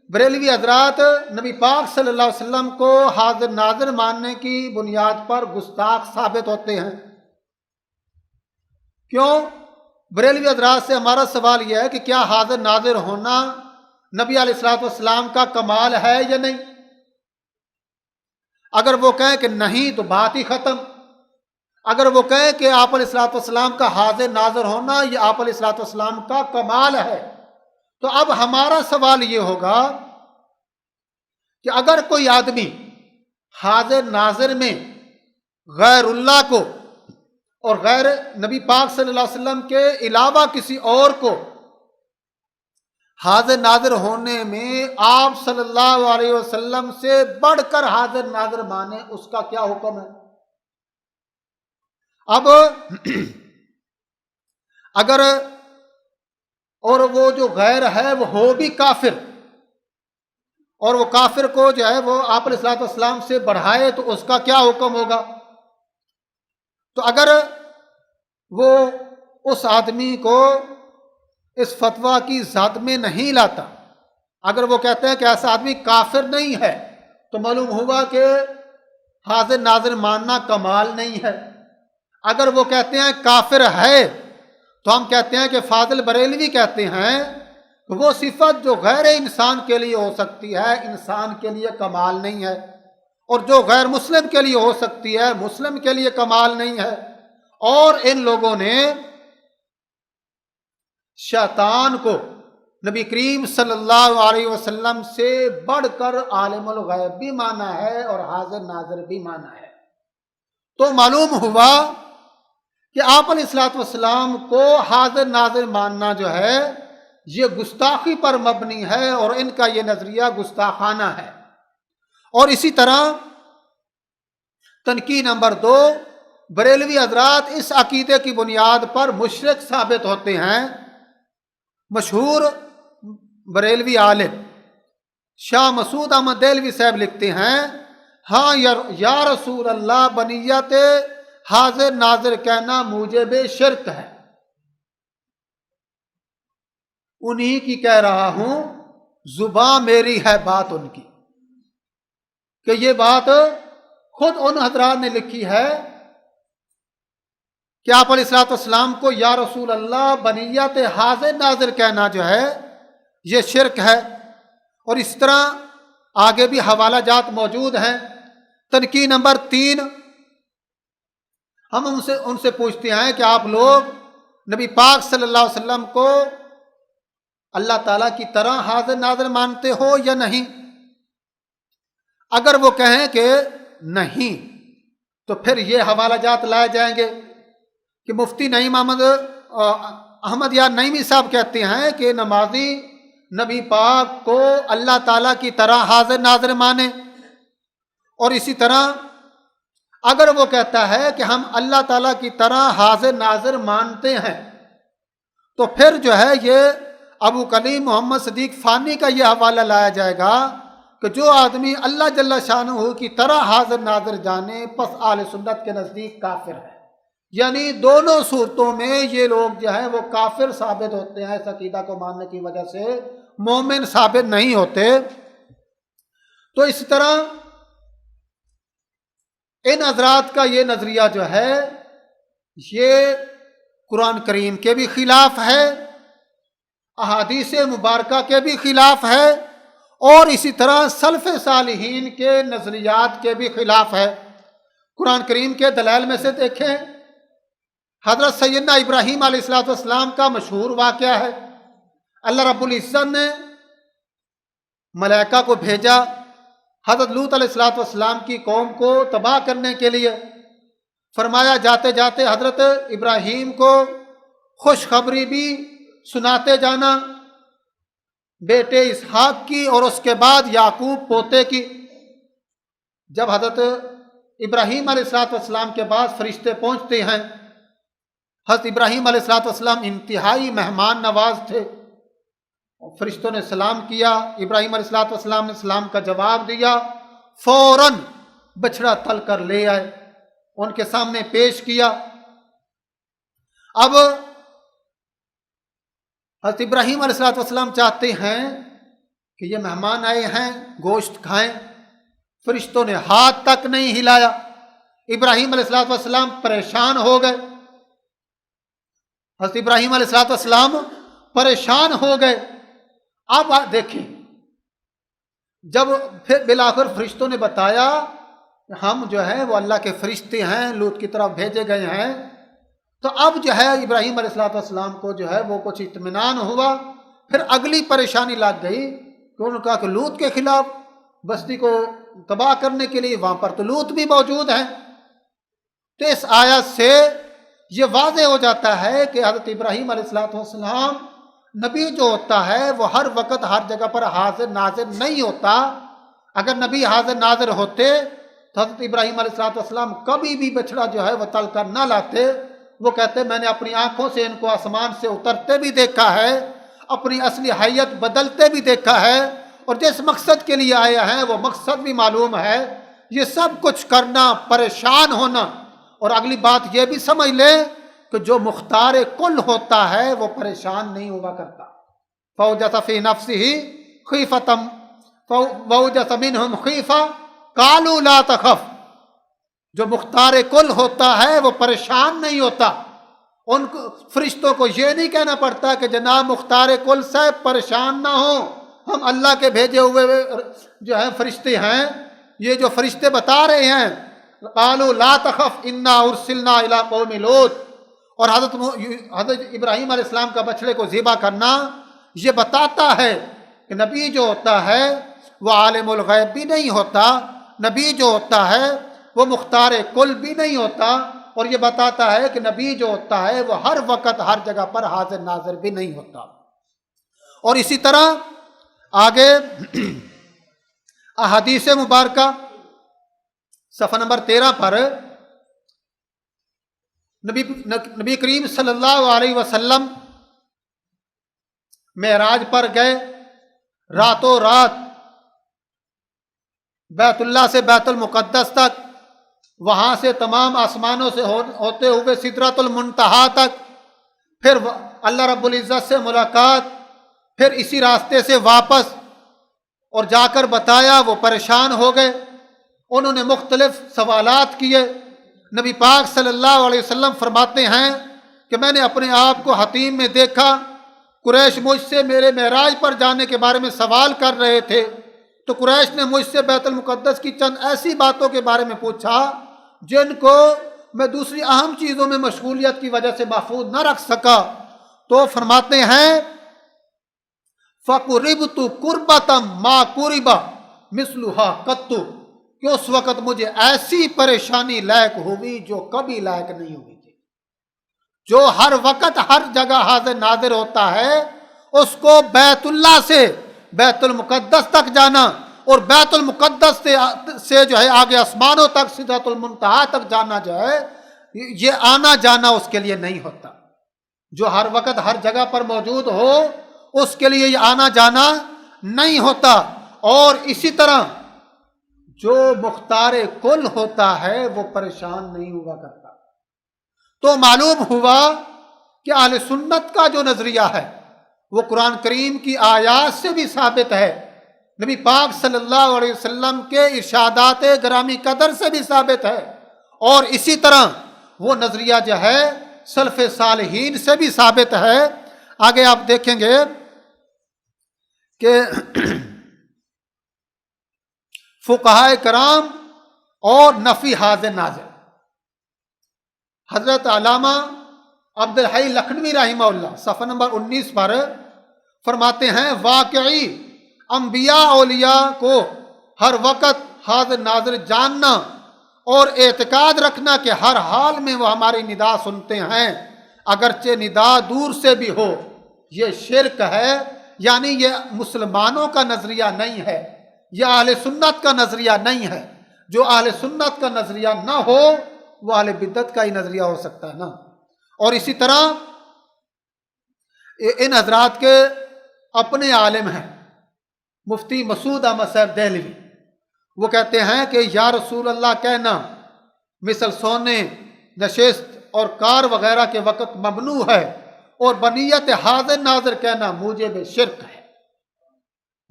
A: بریلوی حضرات نبی پاک صلی اللہ علیہ وسلم کو حاضر ناظر ماننے کی بنیاد پر گستاخ ثابت ہوتے ہیں۔ کیوں؟ بریلوی حضرات سے ہمارا سوال یہ ہے کہ کیا حاضر ناظر ہونا نبی علیہ الصلوۃ والسلام کا کمال ہے یا نہیں؟ اگر وہ کہیں کہ نہیں تو بات ہی ختم۔ اگر وہ کہیں کہ آپ علیہ الصلوۃ والسلام کا حاضر ناظر ہونا یہ آپ علیہ الصلوۃ والسلام کا کمال ہے، تو اب ہمارا سوال یہ ہوگا کہ اگر کوئی آدمی حاضر ناظر میں غیر اللہ کو اور غیر نبی پاک صلی اللہ علیہ وسلم کے علاوہ کسی اور کو حاضر ناظر ہونے میں آپ صلی اللہ علیہ وسلم سے بڑھ کر حاضر ناظر مانے، اس کا کیا حکم ہے؟ اب اگر اور وہ جو غیر ہے وہ ہو بھی کافر، اور وہ کافر کو جو ہے وہ آپ علیہ الصلوۃ والسلام سے بڑھائے تو اس کا کیا حکم ہوگا؟ تو اگر وہ اس آدمی کو اس فتویٰ کی زد میں نہیں لاتا۔ اگر وہ کہتے ہیں کہ ایسا آدمی کافر نہیں ہے تو معلوم ہوا کہ حاضر ناظر ماننا کمال نہیں ہے۔ اگر وہ کہتے ہیں کافر ہے تو ہم کہتے ہیں کہ فاضل بریلوی کہتے ہیں کہ وہ صفت جو غیر انسان کے لیے ہو سکتی ہے انسان کے لیے کمال نہیں ہے، اور جو غیر مسلم کے لیے ہو سکتی ہے مسلم کے لیے کمال نہیں ہے۔ اور ان لوگوں نے شیطان کو نبی کریم صلی اللہ علیہ وسلم سے بڑھ کر عالم الغیب بھی مانا ہے اور حاضر ناظر بھی مانا ہے۔ تو معلوم ہوا کہ آپ علیہ الصلوۃ والسلام کو حاضر ناظر ماننا جو ہے یہ گستاخی پر مبنی ہے، اور ان کا یہ نظریہ گستاخانہ ہے۔ اور اسی طرح تنقید نمبر 2، بریلوی حضرات اس عقیدے کی بنیاد پر مشرک ثابت ہوتے ہیں۔ مشہور بریلوی عالم شاہ مسعود احمد دہلوی صاحب لکھتے ہیں، ہاں یا رسول اللہ بنیت حاضر ناظر کہنا موجب شرک ہے۔ انہی کی کہہ رہا ہوں، زباں میری ہے بات ان کی، کہ یہ بات خود ان حضرات نے لکھی ہے کہ آپ علیہ الصلوۃ والسلام کو یا رسول اللہ بنیت حاضر ناظر کہنا جو ہے یہ شرک ہے۔ اور اس طرح آگے بھی حوالہ جات موجود ہیں۔ تنقید نمبر 3، ہم ان سے پوچھتے ہیں کہ آپ لوگ نبی پاک صلی اللہ علیہ وسلم کو اللہ تعالیٰ کی طرح حاضر ناظر مانتے ہو یا نہیں؟ اگر وہ کہیں کہ نہیں تو پھر یہ حوالہ جات لائے جائیں گے کہ مفتی نعیم احمد یا نعیمی صاحب کہتے ہیں کہ نمازی نبی پاک کو اللہ تعالیٰ کی طرح حاضر ناظر مانے، اور اسی طرح اگر وہ کہتا ہے کہ ہم اللہ تعالیٰ کی طرح حاضر ناظر مانتے ہیں تو پھر جو ہے یہ ابو کلیم محمد صدیق فانی کا یہ حوالہ لایا جائے گا کہ جو آدمی اللہ جل شانہ کی طرح حاضر ناظر جانے پس اہل سنت کے نزدیک کافر ہے۔ یعنی دونوں صورتوں میں یہ لوگ جو ہیں وہ کافر ثابت ہوتے ہیں، اس عقیدہ کو ماننے کی وجہ سے مومن ثابت نہیں ہوتے۔ تو اس طرح ان حضرات کا یہ نظریہ جو ہے یہ قرآن کریم کے بھی خلاف ہے، احادیث مبارکہ کے بھی خلاف ہے، اور اسی طرح سلف صالحین کے نظریات کے بھی خلاف ہے۔ قرآن کریم کے دلائل میں سے دیکھیں، حضرت سیدنا ابراہیم علیہ الصلوۃ والسلام کا مشہور واقعہ ہے۔ اللہ رب العزت نے ملائکہ کو بھیجا حضرت لوط علیہ الصلوۃ والسلام کی قوم کو تباہ کرنے کے لیے۔ فرمایا جاتے جاتے حضرت ابراہیم کو خوشخبری بھی سناتے جانا بیٹے اسحاق کی، اور اس کے بعد یعقوب پوتے کی۔ جب حضرت ابراہیم علیہ الصلوۃ والسلام کے بعد فرشتے پہنچتے ہیں، حضرت ابراہیم علیہ الصلوۃ والسلام انتہائی مہمان نواز تھے، فرشتوں نے سلام کیا، ابراہیم علیہ الصلوۃ والسلام نے سلام کا جواب دیا، فوراً بچڑا تل کر لے آئے، ان کے سامنے پیش کیا۔ اب حضرت ابراہیم علیہ الصلوۃ والسلام چاہتے ہیں کہ یہ مہمان آئے ہیں گوشت کھائیں، فرشتوں نے ہاتھ تک نہیں ہلایا۔ ابراہیم علیہ الصلوۃ والسلام پریشان ہو گئے، حضرت ابراہیم علیہ الصلوۃ والسلام پریشان ہو گئے۔ اب دیکھیں، جب پھر بالآخر فرشتوں نے بتایا کہ ہم جو ہے وہ اللہ کے فرشتے ہیں، لوط کی طرف بھیجے گئے ہیں، تو اب جو ہے ابراہیم علیہ الصلوۃ والسلام کو جو ہے وہ کچھ اطمینان ہوا۔ پھر اگلی پریشانی لگ گئی کہ انہوں نے کہا کہ لوط کے خلاف بستی کو تباہ کرنے کے لیے وہاں پر تو لوط بھی موجود ہیں۔ تو اس آیت سے یہ واضح ہو جاتا ہے کہ حضرت ابراہیم علیہ الصلوۃ والسلام نبی جو ہوتا ہے وہ ہر وقت ہر جگہ پر حاضر ناظر نہیں ہوتا۔ اگر نبی حاضر ناظر ہوتے تو حضرت ابراہیم علیہ الصلوۃ والسلام کبھی بھی بچڑا جو ہے وہ تل کر نہ لاتے۔ وہ کہتے میں نے اپنی آنکھوں سے ان کو آسمان سے اترتے بھی دیکھا ہے، اپنی اصلی حیت بدلتے بھی دیکھا ہے، اور جس مقصد کے لیے آیا ہے وہ مقصد بھی معلوم ہے۔ یہ سب کچھ کرنا، پریشان ہونا، اور اگلی بات یہ بھی سمجھ لیں کہ جو مختار کل ہوتا ہے وہ پریشان نہیں ہوا کرتا. فَأَوْجَسَ فِي نَفْسِهِ خِيفَةً وَأَوْجَسَ مِنْهُمْ خِيفَةً قَالُوا لَا تَخَفْ. جو مختار کل ہوتا ہے وہ پریشان نہیں ہوتا. ان کو فرشتوں کو یہ نہیں کہنا پڑتا کہ جناب مختار کل سے پریشان نہ ہو، ہم اللہ کے بھیجے ہوئے جو ہیں فرشتے ہیں. یہ جو فرشتے بتا رہے ہیں قالوا لا تخف انا ارسلنا الی قوم لوط. اور حضرت ابراہیم علیہ السلام کا بچڑے کو ذبح کرنا یہ بتاتا ہے کہ نبی جو ہوتا ہے وہ عالم الغیب بھی نہیں ہوتا، نبی جو ہوتا ہے وہ مختار کل بھی نہیں ہوتا، اور یہ بتاتا ہے کہ نبی جو ہوتا ہے وہ ہر وقت ہر جگہ پر حاضر ناظر بھی نہیں ہوتا. اور اسی طرح آگے احادیث مبارکہ صفحہ نمبر 13 پر نبی کریم صلی اللہ علیہ وسلم معراج پر گئے، راتوں رات بیت اللہ سے بیت المقدس تک، وہاں سے تمام آسمانوں سے ہوتے ہوئے سدرۃ المنتہا تک، پھر اللہ رب العزت سے ملاقات، پھر اسی راستے سے واپس، اور جا کر بتایا وہ پریشان ہو گئے. انہوں نے مختلف سوالات کیے. نبی پاک صلی اللہ علیہ وسلم فرماتے ہیں کہ میں نے اپنے آپ کو حتیم میں دیکھا، قریش مجھ سے میرے معراج پر جانے کے بارے میں سوال کر رہے تھے، تو قریش نے مجھ سے بیت المقدس کی چند ایسی باتوں کے بارے میں پوچھا جن کو میں دوسری اہم چیزوں میں مشغولیت کی وجہ سے محفوظ نہ رکھ سکا. تو فرماتے ہیں فَقُرِبْتُ قُرْبَةً مَا قُرِبَ مِثْلُهَا قَطُّ، کہ اس وقت مجھے ایسی پریشانی لاحق ہوئی جو کبھی لاحق نہیں ہوئی تھی. جو ہر وقت ہر جگہ حاضر ناظر ہوتا ہے اس کو بیت اللہ سے بیت المقدس تک جانا، اور بیت المقدس سے جو ہے آگے آسمانوں تک سدرۃ المنتہا تک جانا جو ہے یہ آنا جانا اس کے لیے نہیں ہوتا. جو ہر وقت ہر جگہ پر موجود ہو اس کے لیے یہ آنا جانا نہیں ہوتا. اور اسی طرح جو مختار کل ہوتا ہے وہ پریشان نہیں ہوا کرتا. تو معلوم ہوا کہ اہل سنت کا جو نظریہ ہے وہ قرآن کریم کی آیات سے بھی ثابت ہے، نبی پاک صلی اللہ علیہ وسلم کے ارشادات گرامی قدر سے بھی ثابت ہے، اور اسی طرح وہ نظریہ جو ہے سلف صالحین سے بھی ثابت ہے. آگے آپ دیکھیں گے کہ فقہائے کرام اور نفی حاضر ناظر، حضرت علامہ عبدالحی لکھنوی رحمہ اللہ صفحہ نمبر 19 پر فرماتے ہیں واقعی انبیاء اولیاء کو ہر وقت حاضر ناظر جاننا اور اعتقاد رکھنا کہ ہر حال میں وہ ہماری ندا سنتے ہیں اگرچہ ندا دور سے بھی ہو، یہ شرک ہے. یعنی یہ مسلمانوں کا نظریہ نہیں ہے، یہ اہل سنت کا نظریہ نہیں ہے. جو اہل سنت کا نظریہ نہ ہو وہ اہل بدعت کا ہی نظریہ ہو سکتا ہے نا. اور اسی طرح ان حضرات کے اپنے عالم ہیں مفتی مسعود احمد صاحب دہلوی، وہ کہتے ہیں کہ یا رسول اللہ کہنا مثل سونے، نشست اور کار وغیرہ کے وقت ممنوع ہے، اور بنیت حاضر ناظر کہنا موجب شرک ہے،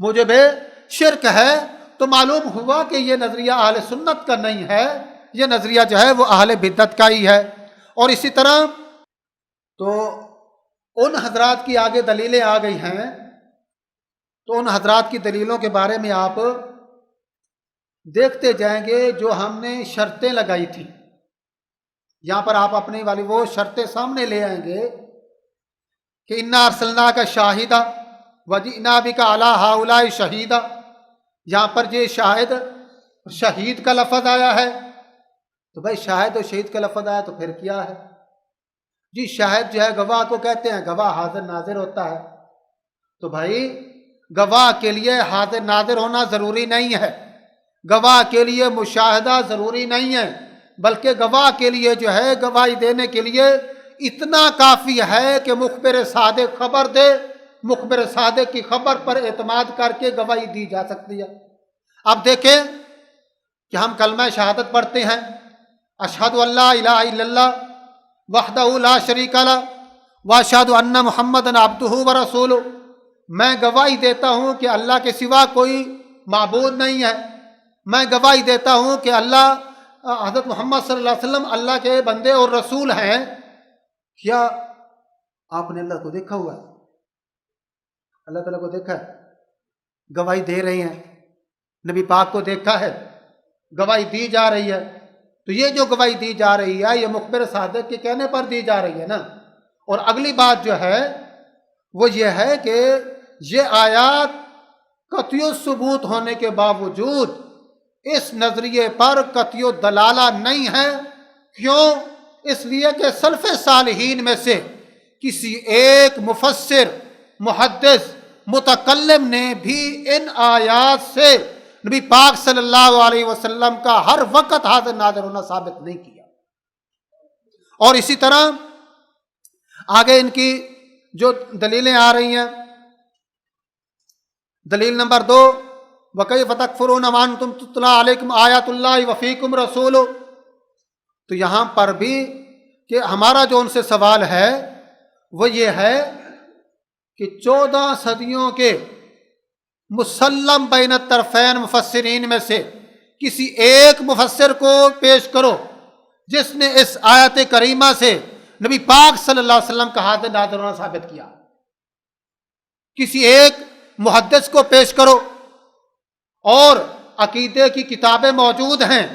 A: موجب شرک ہے. تو معلوم ہوا کہ یہ نظریہ اہل سنت کا نہیں ہے، یہ نظریہ جو ہے وہ اہل بدعت کا ہی ہے. اور اسی طرح تو ان حضرات کی آگے دلیلیں آ گئی ہیں، تو ان حضرات کی دلیلوں کے بارے میں آپ دیکھتے جائیں گے. جو ہم نے شرطیں لگائی تھی یہاں پر آپ اپنی والی وہ شرطیں سامنے لے آئیں گے کہ انا ارسلنا کا شاہدہ وجئنا بک علی ہؤلاء شہیدہ. یہاں پر یہ شاہد شہید کا لفظ آیا ہے، تو بھائی شاہد اور شہید کا لفظ آیا تو پھر کیا ہے جی؟ شاہد جو ہے گواہ کو کہتے ہیں، گواہ حاضر ناظر ہوتا ہے. تو بھائی گواہ کے لیے حاضر ناظر ہونا ضروری نہیں ہے، گواہ کے لیے مشاہدہ ضروری نہیں ہے، بلکہ گواہ کے لیے جو ہے گواہی دینے کے لیے اتنا کافی ہے کہ مخبر صادق خبر دے، مخبر صادق کی خبر پر اعتماد کر کے گواہی دی جا سکتی ہے. اب دیکھیں کہ ہم کلمہ شہادت پڑھتے ہیں اشہد ان لا الہ الا اللہ، وحدہ لا شریک لہ واشہد ان محمدًا عبدہ ورسولہ، میں گواہی دیتا ہوں کہ اللہ کے سوا کوئی معبود نہیں ہے، میں گواہی دیتا ہوں کہ اللہ حضرت محمد صلی اللہ علیہ وسلم اللہ کے بندے اور رسول ہیں۔ کیا آپ نے اللہ کو دیکھا ہوا ہے؟ اللہ تعالیٰ کو دیکھا ہے؟ گواہی دے رہے ہیں، نبی پاک کو دیکھا ہے، گواہی دی جا رہی ہے۔ تو یہ جو گواہی دی جا رہی ہے یہ مخبر صادق کے کہنے پر دی جا رہی ہے نا۔ اور اگلی بات جو ہے وہ یہ ہے کہ یہ آیات قطعی ثبوت ہونے کے باوجود اس نظریے پر قطعی دلالہ نہیں ہے۔ کیوں؟ اس لیے کہ سلف صالحین میں سے کسی ایک مفسر، محدث، متکلم نے بھی ان آیات سے نبی پاک صلی اللہ علیہ وسلم کا ہر وقت حاضر ناظر ہونا ثابت نہیں کیا۔ اور اسی طرح آگے ان کی جو دلیلیں آ رہی ہیں، دلیل نمبر 2، وَكَيْفَ تَكْفُرُونَ وَأَنْتُمْ تُتْلَىٰ عَلَيْكُمْ آيَاتُ اللَّهِ وَفِيكُمْ رَسُولُهُ۔ تو یہاں پر بھی کہ ہمارا جو ان سے سوال ہے وہ یہ ہے کہ 14 صدیوں کے مسلم بین الطرفین مفسرین میں سے کسی ایک مفسر کو پیش کرو جس نے اس آیت کریمہ سے نبی پاک صلی اللہ علیہ وسلم کا حاضر ناظر ہونا ثابت کیا۔ کسی ایک محدث کو پیش کرو، اور عقیدے کی کتابیں موجود ہیں،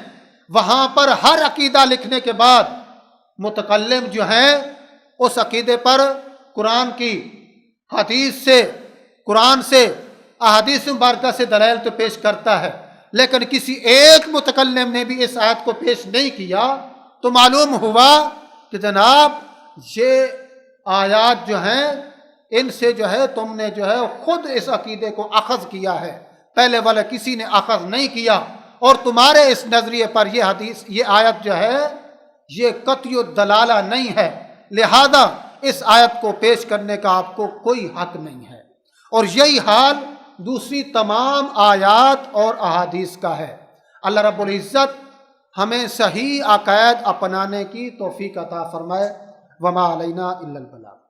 A: وہاں پر ہر عقیدہ لکھنے کے بعد متکلم جو ہیں اس عقیدے پر قرآن کی حدیث سے، قرآن سے، احادیث مبارکہ سے دلائل تو پیش کرتا ہے، لیکن کسی ایک متکلم نے بھی اس آیت کو پیش نہیں کیا۔ تو معلوم ہوا کہ جناب یہ آیات جو ہیں ان سے جو ہے تم نے جو ہے خود اس عقیدے کو اخذ کیا ہے، پہلے والا کسی نے اخذ نہیں کیا، اور تمہارے اس نظریے پر یہ حدیث، یہ آیت جو ہے یہ قطعی دلالہ نہیں ہے، لہذا اس آیت کو پیش کرنے کا آپ کو کوئی حق نہیں ہے۔ اور یہی حال دوسری تمام آیات اور احادیث کا ہے۔ اللہ رب العزت ہمیں صحیح عقائد اپنانے کی توفیق عطا فرمائے۔ وما علینا الا البلاغ۔